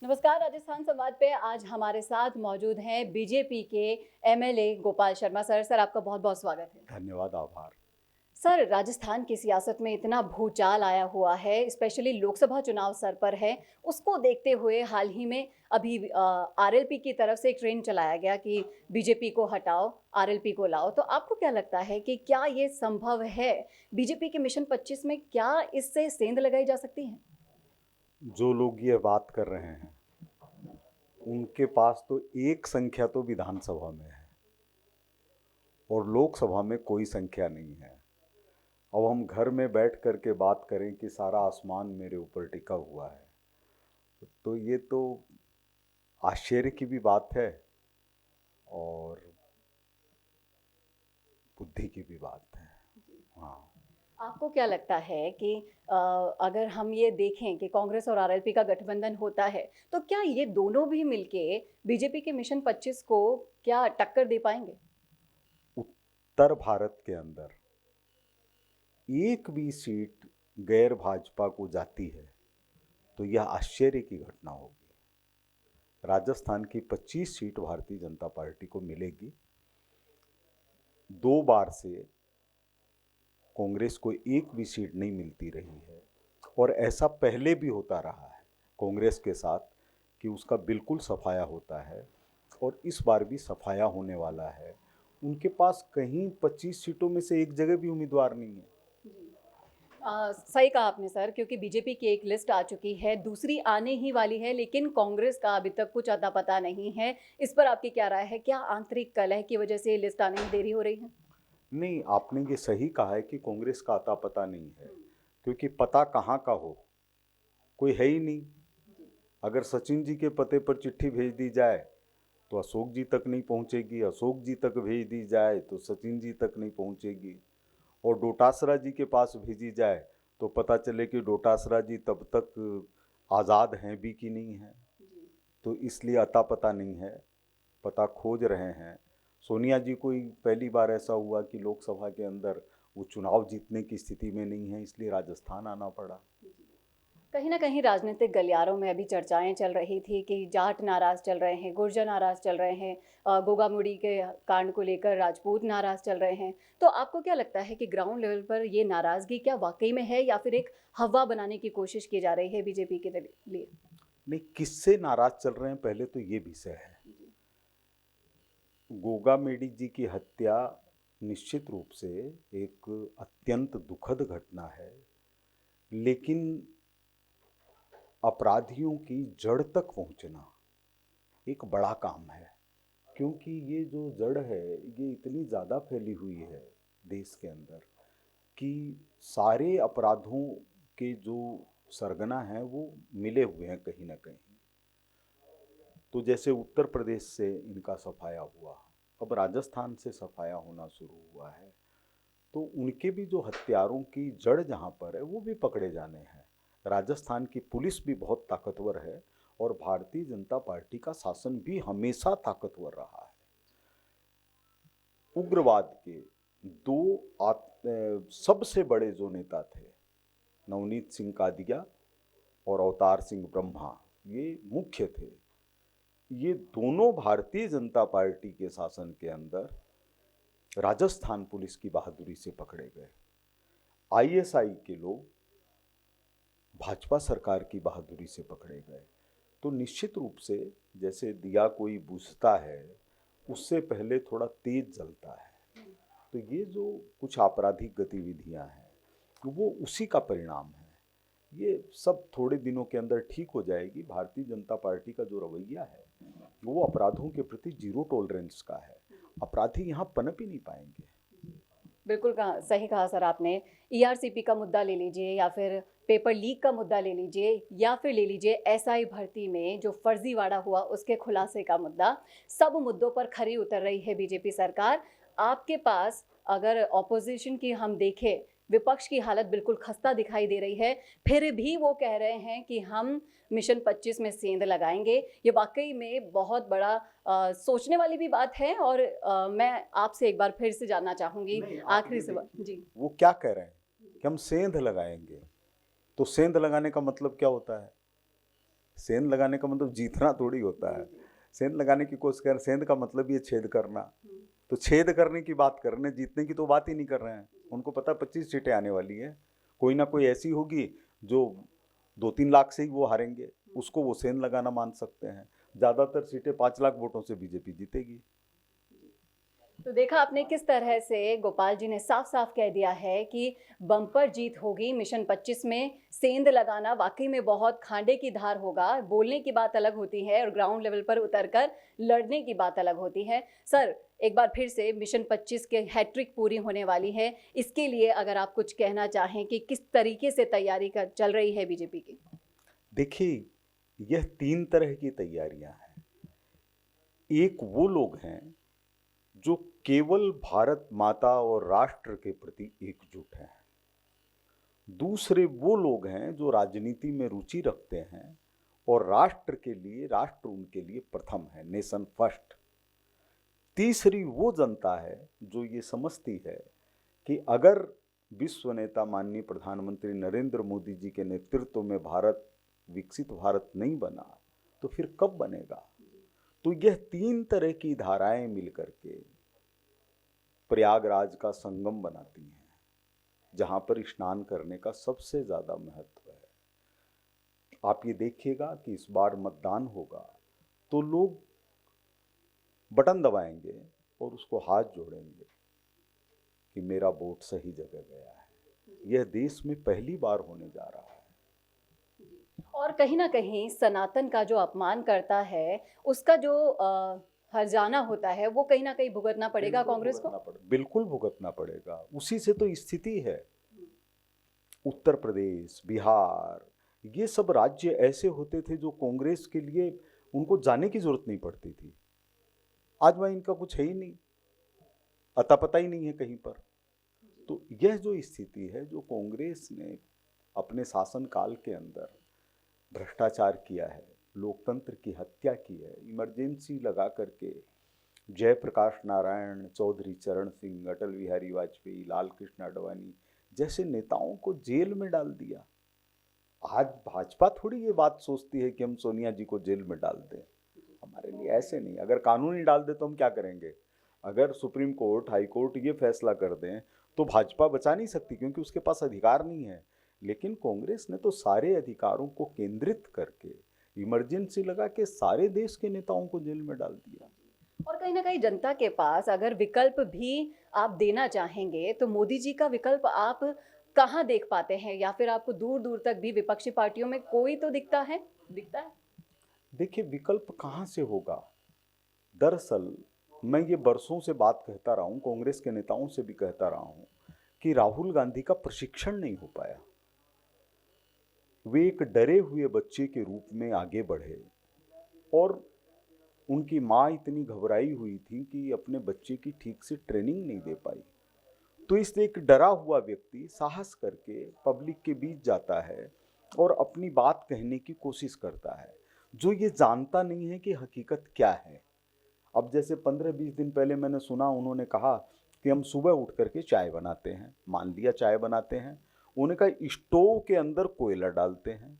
नमस्कार। राजस्थान संवाद पे आज हमारे साथ मौजूद हैं बीजेपी के MLA Gopal Sharma sir. Sir, आपका बहुत बहुत स्वागत है। धन्यवाद, आभार। सर, राजस्थान की सियासत में इतना भूचाल आया हुआ है, स्पेशली लोकसभा चुनाव सर पर है। उसको देखते हुए हाल ही में अभी आरएलपी की तरफ से एक ट्रेंड चलाया गया कि बीजेपी को हटाओ, आरएलपी को लाओ। तो आपको क्या लगता है कि क्या ये संभव है? बीजेपी के मिशन 25 में क्या इससे सेंध लगाई जा सकती है? जो लोग ये बात कर रहे हैं उनके पास तो एक संख्या तो विधानसभा में है और लोकसभा में कोई संख्या नहीं है। अब हम घर में बैठ कर के बात करें कि सारा आसमान मेरे ऊपर टिका हुआ है, तो ये तो आश्चर्य की भी बात है और बुद्धि की भी बात है। हाँ, आपको क्या लगता है कि अगर हम ये देखें कि कांग्रेस और आरएलपी का गठबंधन होता है, तो क्या ये दोनों भी मिलके बीजेपी के मिशन 25 को क्या टक्कर दे पाएंगे? उत्तर भारत के अंदर एक भी सीट गैर भाजपा को जाती है तो यह आश्चर्य की घटना होगी। राजस्थान की 25 सीट भारतीय जनता पार्टी को मिलेगी। 2 बार से कांग्रेस को एक भी सीट नहीं मिलती रही है और ऐसा पहले भी होता रहा है कांग्रेस के साथ कि उसका बिल्कुल सफाया होता है और इस बार भी सफाया होने वाला है। उनके पास कहीं 25 सीटों में से एक जगह भी उम्मीदवार नहीं है। सही कहा आपने सर, क्योंकि बीजेपी की एक लिस्ट आ चुकी है, दूसरी आने ही वाली है, लेकिन कांग्रेस का अभी तक कुछ अता पता नहीं है। इस पर आपकी क्या राय है? क्या आंतरिक कलह की वजह से लिस्ट आने में देरी हो रही है? नहीं, आपने ये सही कहा है कि कांग्रेस का अता पता नहीं है, क्योंकि पता कहाँ का हो, कोई है ही नहीं। अगर सचिन जी के पते पर चिट्ठी भेज दी जाए तो अशोक जी तक नहीं पहुंचेगी, अशोक जी तक भेज दी जाए तो सचिन जी तक नहीं पहुंचेगी और डोटासरा जी के पास भेजी जाए तो पता चले कि डोटासरा जी तब तक आज़ाद हैं भी कि नहीं हैं। तो इसलिए अता पता नहीं है, पता खोज रहे हैं। सोनिया जी को ही पहली बार ऐसा हुआ कि लोकसभा के अंदर वो चुनाव जीतने की स्थिति में नहीं है, इसलिए राजस्थान आना पड़ा। कहीं ना कहीं राजनीतिक गलियारों में अभी चर्चाएं चल रही थी कि जाट नाराज चल रहे हैं, गुर्जर नाराज चल रहे हैं, गोगा मुड़ी के कांड को लेकर राजपूत नाराज चल रहे हैं। तो आपको क्या लगता है कि ग्राउंड लेवल पर ये नाराजगी क्या वाकई में है या फिर एक हवा बनाने की कोशिश की जा रही है बीजेपी के लिए? नहीं, किससे नाराज चल रहे हैं पहले तो ये विषय है। गोगा मेडी जी की हत्या निश्चित रूप से एक अत्यंत दुखद घटना है, लेकिन अपराधियों की जड़ तक पहुंचना एक बड़ा काम है, क्योंकि ये जो जड़ है ये इतनी ज़्यादा फैली हुई है देश के अंदर कि सारे अपराधों के जो सरगना हैं वो मिले हुए हैं कहीं ना कहीं। तो जैसे उत्तर प्रदेश से इनका सफाया हुआ, अब राजस्थान से सफाया होना शुरू हुआ है, तो उनके भी जो हत्यारों की जड़ जहाँ पर है वो भी पकड़े जाने हैं। राजस्थान की पुलिस भी बहुत ताकतवर है और भारतीय जनता पार्टी का शासन भी हमेशा ताकतवर रहा है। उग्रवाद के सबसे बड़े जो नेता थे, नवनीत सिंह कादिया और अवतार सिंह ब्रह्मा, ये मुख्य थे। ये दोनों भारतीय जनता पार्टी के शासन के अंदर राजस्थान पुलिस की बहादुरी से पकड़े गए। आईएसआई के लोग भाजपा सरकार की बहादुरी से पकड़े गए। तो निश्चित रूप से जैसे दिया कोई बुझता है उससे पहले थोड़ा तेज जलता है। तो ये जो कुछ आपराधिक गतिविधियां हैं वो उसी का परिणाम है। ये सब थोड़े दिनों के अंदर ठीक हो जाएगी। भारतीय जनता पार्टी का जो रवैया है वो अपराधों के प्रति जीरो टॉलरेंस का है। अपराधी यहाँ पनप ही नहीं पाएंगे। बिल्कुल कहा, सही कहा सर आपने। ईआरसीपी का मुद्दा ले लीजिए या फिर पेपर लीक का मुद्दा ले लीजिए या फिर ले लीजिए एसआई भर्ती में जो फर्जीवाड़ा हुआ उसके खुलासे का मुद्दा। सब मुद्दों पर खरी उतर रही है बीजेपी सरकार। आपके पास अगर ऑपोजिशन की हम देखें, विपक्ष की हालत बिल्कुल खस्ता दिखाई दे रही है, फिर भी वो कह रहे हैं कि हम मिशन 25 में सेंध लगाएंगे। ये वाकई में बहुत बड़ा सोचने वाली भी बात है। और मैं आपसे एक बार फिर से जानना चाहूंगी, आखिरी सवाल जी। वो क्या कह रहे हैं कि हम सेंध लगाएंगे, तो सेंध लगाने का मतलब क्या होता है? सेंध लगाने का मतलब जीतना थोड़ी होता है। सेंध लगाने की कोशिश कर, सेंध का मतलब ये छेद करना, तो छेद करने की बात कर रहे हैं, जीतने की तो बात ही नहीं कर रहे हैं। उनको पता 25 सीटें आने वाली है, कोई ना कोई ऐसी होगी जो 2-3 लाख से ही वो हारेंगे, उसको वो सेंध लगाना मान सकते हैं। ज़्यादातर सीटें 5 लाख वोटों से बीजेपी जीतेगी। तो देखा आपने किस तरह से गोपाल जी ने साफ साफ कह दिया है कि बम्पर जीत होगी मिशन 25 में। सेंध लगाना वाकई में बहुत खांडे की धार होगा। बोलने की बात अलग होती है और ग्राउंड लेवल पर उतरकर लड़ने की बात अलग होती है। सर, एक बार फिर से मिशन 25 के हैट्रिक पूरी होने वाली है, इसके लिए अगर आप कुछ कहना चाहें कि किस तरीके से तैयारी कर चल रही है बीजेपी की। देखिए, यह 3 तरह की तैयारियां हैं। एक वो लोग हैं जो केवल भारत माता और राष्ट्र के प्रति एकजुट हैं। दूसरे वो लोग हैं जो राजनीति में रुचि रखते हैं और राष्ट्र के लिए, राष्ट्र उनके लिए प्रथम है, नेशन फर्स्ट। तीसरी वो जनता है जो ये समझती है कि अगर विश्व नेता माननीय प्रधानमंत्री नरेंद्र मोदी जी के नेतृत्व में भारत विकसित भारत नहीं बना तो फिर कब बनेगा। तो यह 3 तरह की धाराएं मिलकर के प्रयागराज का संगम बनाती हैं, जहां पर स्नान करने का सबसे ज्यादा महत्व है। आप ये देखिएगा कि इस बार मतदान होगा तो लोग बटन दबाएंगे और उसको हाथ जोड़ेंगे कि मेरा वोट सही जगह गया है। यह देश में पहली बार होने जा रहा है। और कहीं ना कहीं सनातन का जो अपमान करता है, उसका जो हर्जाना होता है, वो कहीं ना कहीं भुगतना पड़ेगा कांग्रेस को। बिल्कुल भुगतना पड़ेगा। उसी से तो स्थिति है। उत्तर प्रदेश, बिहार, ये सब राज्य ऐसे होते थे जो कांग्रेस के लिए उनको जाने की जरूरत नहीं पड़ती थी। आज वह इनका कुछ है ही नहीं, अता पता ही नहीं है कहीं पर। तो यह जो स्थिति है, जो कांग्रेस ने अपने शासनकाल के अंदर भ्रष्टाचार किया है, लोकतंत्र की हत्या की है, इमरजेंसी लगा करके जयप्रकाश नारायण, चौधरी चरण सिंह, अटल बिहारी वाजपेयी, लाल कृष्ण आडवाणी जैसे नेताओं को जेल में डाल दिया। आज भाजपा थोड़ी ये बात सोचती है कि हम सोनिया जी को जेल में डाल दें। हमारे लिए ऐसे नहीं। अगर कानून ही डाल दे तो हम क्या करेंगे। अगर सुप्रीम कोर्ट, हाई कोर्ट ये फैसला कर दें तो भाजपा बचा नहीं सकती, क्योंकि उसके पास अधिकार नहीं है। लेकिन कांग्रेस ने तो सारे अधिकारों को केंद्रित करके इमरजेंसी लगा के सारे देश के नेताओं को जेल में डाल दिया। और कहीं ना कहीं जनता के पास अगर विकल्प भी आप देना चाहेंगे तो मोदी जी का विकल्प आप कहाँ देख पाते हैं, या फिर आपको दूर दूर तक भी विपक्षी पार्टियों में कोई तो दिखता है? देखिए, विकल्प कहाँ से होगा। दरअसल मैं ये बरसों से बात कहता रहा हूँ, कांग्रेस के नेताओं से भी कहता रहा हूँ कि राहुल गांधी का प्रशिक्षण नहीं हो पाया। वे एक डरे हुए बच्चे के रूप में आगे बढ़े और उनकी माँ इतनी घबराई हुई थी कि अपने बच्चे की ठीक से ट्रेनिंग नहीं दे पाई। तो इसलिए एक डरा हुआ व्यक्ति साहस करके पब्लिक के बीच जाता है और अपनी बात कहने की कोशिश करता है, जो ये जानता नहीं है कि हकीकत क्या है। अब जैसे 15-20 दिन पहले मैंने सुना, उन्होंने कहा कि हम सुबह उठ करके चाय बनाते हैं। मान लिया चाय बनाते हैं, उन्होंने कहा स्टोव के अंदर कोयला डालते हैं।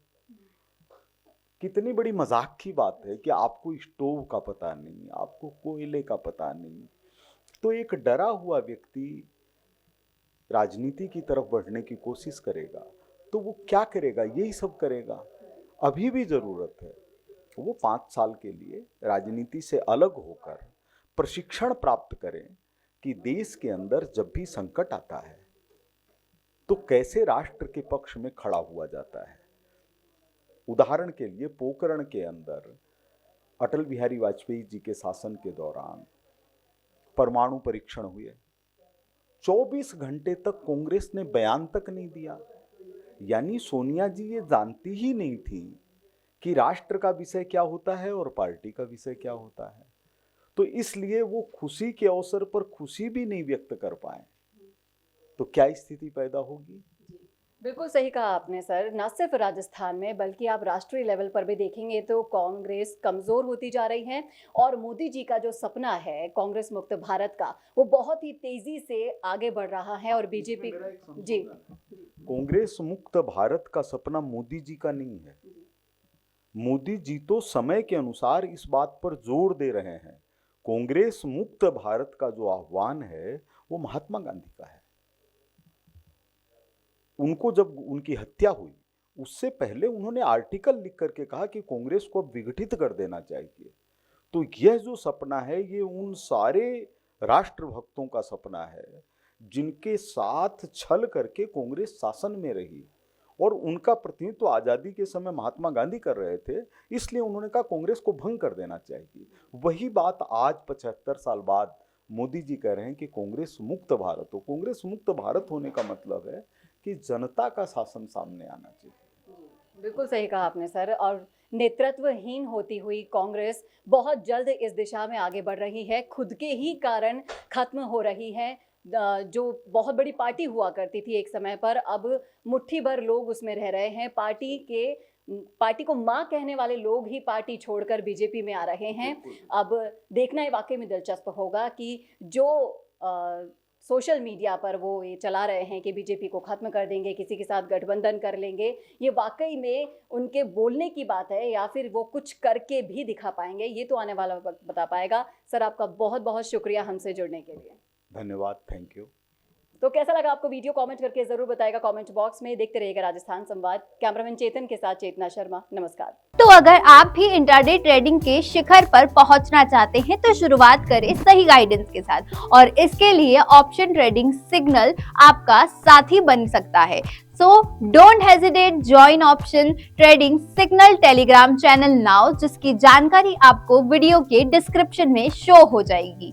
कितनी बड़ी मजाक की बात है कि आपको स्टोव का पता नहीं, आपको कोयले का पता नहीं। तो एक डरा हुआ व्यक्ति राजनीति की तरफ बढ़ने की कोशिश करेगा तो वो क्या करेगा, यही सब करेगा। अभी भी जरूरत है वो 5 साल के लिए राजनीति से अलग होकर प्रशिक्षण प्राप्त करें कि देश के अंदर जब भी संकट आता है तो कैसे राष्ट्र के पक्ष में खड़ा हुआ जाता है। उदाहरण के लिए पोखरण के अंदर अटल बिहारी वाजपेयी जी के शासन के दौरान परमाणु परीक्षण हुए। 24 घंटे तक कांग्रेस ने बयान तक नहीं दिया। यानी सोनिया जी ये जानती ही नहीं थी कि राष्ट्र का विषय क्या होता है और पार्टी का विषय क्या होता है। तो इसलिए वो खुशी के अवसर पर खुशी भी नहीं व्यक्त कर पाए। तो क्या स्थिति पैदा होगी। बिल्कुल सही कहा आपने सर। न सिर्फ राजस्थान में बल्कि आप राष्ट्रीय लेवल पर भी देखेंगे तो कांग्रेस कमजोर होती जा रही है और मोदी जी का जो सपना है कांग्रेस मुक्त भारत का, वो बहुत ही तेजी से आगे बढ़ रहा है। और बीजेपी जी, कांग्रेस मुक्त भारत का सपना मोदी जी का नहीं है। मोदी जी तो समय के अनुसार इस बात पर जोर दे रहे हैं। कांग्रेस मुक्त भारत का जो आह्वान है वो महात्मा गांधी का है। उनको जब उनकी हत्या हुई उससे पहले उन्होंने आर्टिकल लिख करके कहा कि कांग्रेस को अब विघटित कर देना चाहिए। तो यह जो सपना है ये उन सारे राष्ट्रभक्तों का सपना है जिनके साथ छल करके कांग्रेस शासन में रही, और उनका प्रतिनिधित्व तो आज़ादी के समय महात्मा गांधी कर रहे थे, इसलिए उन्होंने कहा कांग्रेस को भंग कर देना चाहिए। वही बात आज 75 साल बाद मोदी जी कह रहे हैं कि कांग्रेस मुक्त भारत हो। कांग्रेस मुक्त भारत होने का मतलब है कि जनता का शासन सामने आना चाहिए। बिल्कुल सही कहा आपने सर। और नेतृत्वहीन होती हुई कांग्रेस बहुत जल्द इस दिशा में आगे बढ़ रही है, खुद के ही कारण खत्म हो रही है। जो बहुत बड़ी पार्टी हुआ करती थी एक समय पर, अब मुट्ठी भर लोग उसमें रह रहे हैं। पार्टी को मां कहने वाले लोग ही पार्टी छोड़कर बीजेपी में आ रहे हैं। अब देखना ही वाकई में दिलचस्प होगा कि जो सोशल मीडिया पर वो ये चला रहे हैं कि बीजेपी को खत्म कर देंगे, किसी के साथ गठबंधन कर लेंगे, ये वाकई में उनके बोलने की बात है या फिर वो कुछ करके भी दिखा पाएंगे, ये तो आने वाला वक्त बता पाएगा। सर आपका बहुत बहुत शुक्रिया हमसे जुड़ने के लिए। धन्यवाद, थैंक यू। तो कैसा लगा आपको वीडियो, कमेंट करके जरूर बताएगा कमेंट बॉक्स में। देखते रहिएगा राजस्थान संवाद। कैमरामैन चेतन के साथ चेतना शर्मा, नमस्कार। तो अगर आप भी इंट्राडे ट्रेडिंग के शिखर पर पहुंचना चाहते हैं तो शुरुआत करें सही गाइडेंस के साथ, और इसके लिए ऑप्शन ट्रेडिंग सिग्नल आपका साथी बन सकता है। So don't hesitate, join option trading signal Telegram channel now, जिसकी जानकारी आपको वीडियो के डिस्क्रिप्शन में शो हो जाएगी।